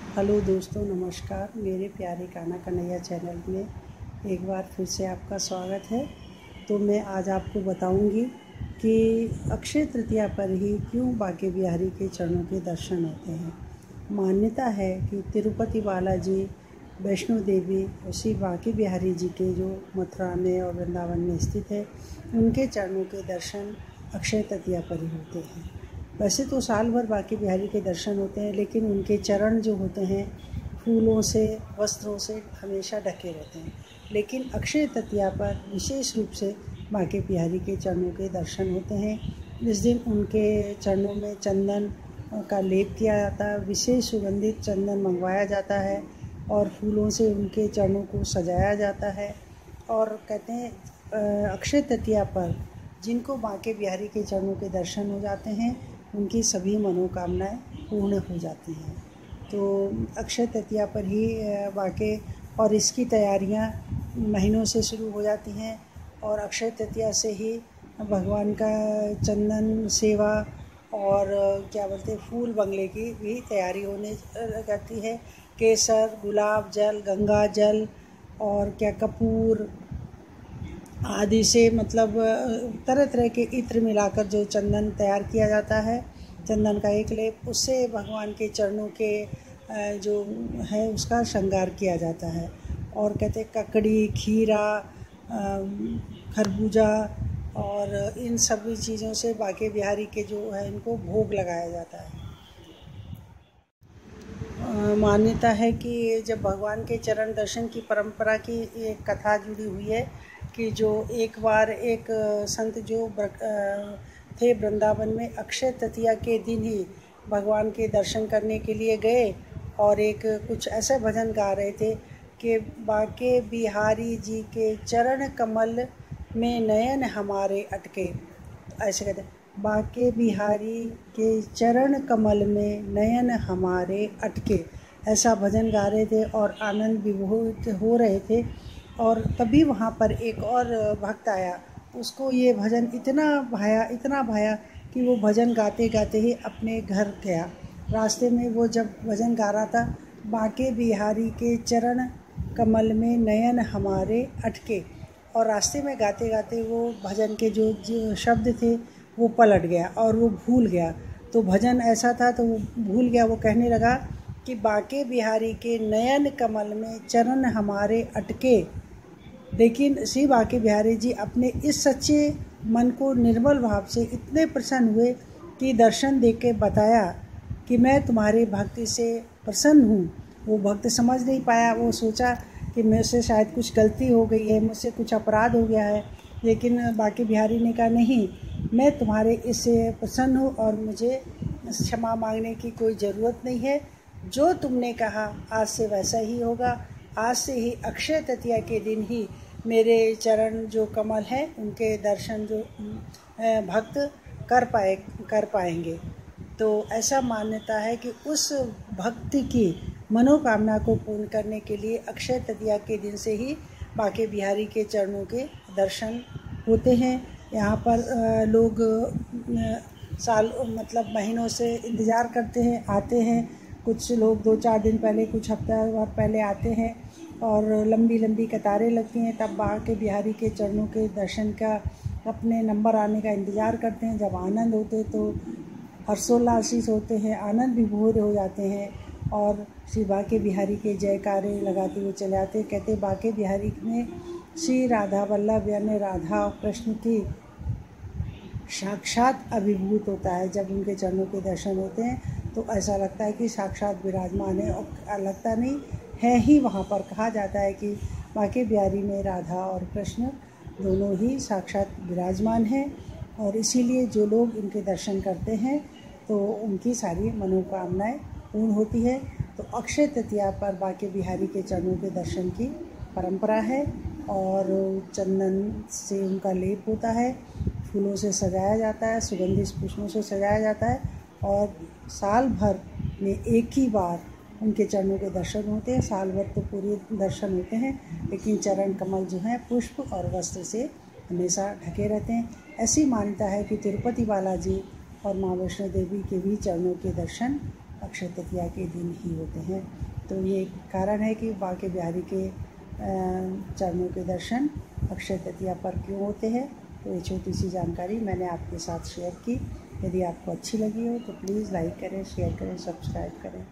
Hello दोस्तों, नमस्कार। मेरे प्यारे कान्हा कन्हैया चैनल में एक बार फिर से आपका स्वागत है। तो मैं आज आपको बताऊंगी कि अक्षय तृतीया पर ही क्यों बांके बिहारी के चरणों के दर्शन होते हैं। मान्यता है कि तिरुपति बालाजी, वैष्णो देवी और श्री बांके बिहारी जी के जो मथुरा में और वृंदावन में स्थित है, उनके चरणों के दर्शन अक्षय तृतीया पर ही होते हैं। वैसे तो साल भर बांके बिहारी के दर्शन होते हैं, लेकिन उनके चरण जो होते हैं फूलों से, वस्त्रों से हमेशा ढके रहते हैं। लेकिन अक्षय तृतीया पर विशेष रूप से बांके बिहारी के चरणों के दर्शन होते हैं। इस दिन उनके चरणों में चंदन का लेप किया जाता है, विशेष सुगंधित चंदन मंगवाया जाता है और फूलों से उनके चरणों को सजाया जाता है। और कहते हैं अक्षय तृतीया पर जिनको बांके बिहारी के चरणों के दर्शन हो जाते हैं, उनकी सभी मनोकामनाएं पूर्ण हो जाती हैं। तो अक्षय तृतीया पर ही बांके और इसकी तैयारियां महीनों से शुरू हो जाती हैं और अक्षय तृतीया से ही भगवान का चंदन सेवा और क्या बोलते हैं फूल बंगले की भी तैयारी होने लगती है। केसर, गुलाब जल, गंगा जल और क्या कपूर आदि से मतलब तरह तरह के इत्र मिलाकर जो चंदन तैयार किया जाता है, चंदन का एक लेप, उससे भगवान के चरणों के जो है उसका श्रृंगार किया जाता है। और कहते ककड़ी, खीरा, खरबूजा और इन सभी चीज़ों से बांके बिहारी के जो है इनको भोग लगाया जाता है। मान्यता है कि जब भगवान के चरण दर्शन की परंपरा की एक कथा जुड़ी हुई है कि जो एक बार एक संत जो थे वृंदावन में, अक्षय तृतीया के दिन ही भगवान के दर्शन करने के लिए गए और एक कुछ ऐसे भजन गा रहे थे कि बांके बिहारी जी के चरण कमल में नयन हमारे अटके। ऐसे कहते बांके बिहारी के चरण कमल में नयन हमारे अटके, ऐसा भजन गा रहे थे और आनंद विभोर हो रहे थे। और तभी वहाँ पर एक और भक्त आया, उसको ये भजन इतना भाया कि वो भजन गाते गाते ही अपने घर गया। रास्ते में वो जब भजन गा रहा था, बांके बिहारी के चरण कमल में नयन हमारे अटके, और रास्ते में गाते गाते वो भजन के जो शब्द थे वो पलट गया और वो भूल गया। तो भजन ऐसा था तो वो भूल गया। वो कहने लगा कि बांके बिहारी के नयन कमल में चरण हमारे अटके। लेकिन श्री बांके बिहारी जी अपने इस सच्चे मन को निर्मल भाव से इतने प्रसन्न हुए कि दर्शन देके के बताया कि मैं तुम्हारी भक्ति से प्रसन्न हूँ। वो भक्त समझ नहीं पाया, वो सोचा कि मुझसे शायद कुछ गलती हो गई है, मुझसे कुछ अपराध हो गया है। लेकिन बांके बिहारी ने कहा नहीं, मैं तुम्हारे इससे प्रसन्न हूँ और मुझे क्षमा मांगने की कोई ज़रूरत नहीं है। जो तुमने कहा आज से वैसा ही होगा। आज से ही अक्षय तृतीया के दिन ही मेरे चरण जो कमल हैं उनके दर्शन जो भक्त कर पाएंगे। तो ऐसा मान्यता है कि उस भक्त की मनोकामना को पूर्ण करने के लिए अक्षय तृतीया के दिन से ही बांके बिहारी के चरणों के दर्शन होते हैं। यहाँ पर लोग साल मतलब महीनों से इंतज़ार करते हैं, आते हैं। कुछ लोग 2-4 दिन पहले, कुछ हफ्ता पहले आते हैं और लंबी लंबी कतारें लगती हैं। तब बांके बिहारी के चरणों के दर्शन का अपने नंबर आने का इंतज़ार करते हैं। जब आनंद होते तो हर्षोल्लासित होते हैं, आनंद विभोर हो जाते हैं और श्री बांके बिहारी के जयकारे लगाते हुए चले आते। कहते बांके बिहारी में श्री राधा वल्लभ यानी राधा और कृष्ण की साक्षात अभिभूत होता है। जब उनके चरणों के दर्शन होते हैं तो ऐसा लगता है कि साक्षात विराजमान है, और लगता नहीं है ही। वहाँ पर कहा जाता है कि बांके बिहारी में राधा और कृष्ण दोनों ही साक्षात विराजमान हैं, और इसीलिए जो लोग इनके दर्शन करते हैं तो उनकी सारी मनोकामनाएं पूर्ण होती है। तो अक्षय तृतीया पर बांके बिहारी के चरणों के दर्शन की परंपरा है और चंदन से उनका लेप होता है, फूलों से सजाया जाता है, सुगंधित पुष्पों से सजाया जाता है और साल भर में एक ही बार उनके चरणों के दर्शन होते हैं। साल भर तो पूरे दर्शन होते हैं, लेकिन चरण कमल जो हैं पुष्प और वस्त्र से हमेशा ढके रहते हैं। ऐसी मान्यता है कि तिरुपति बालाजी और माँ वैष्णो देवी के भी चरणों के दर्शन अक्षय तृतीया के दिन ही होते हैं। तो ये कारण है कि बांके बिहारी के चरणों के दर्शन अक्षय तृतीया पर क्यों होते हैं। तो ये छोटी सी जानकारी मैंने आपके साथ शेयर की। यदि आपको अच्छी लगी हो तो प्लीज़ लाइक करें, शेयर करें, सब्सक्राइब करें।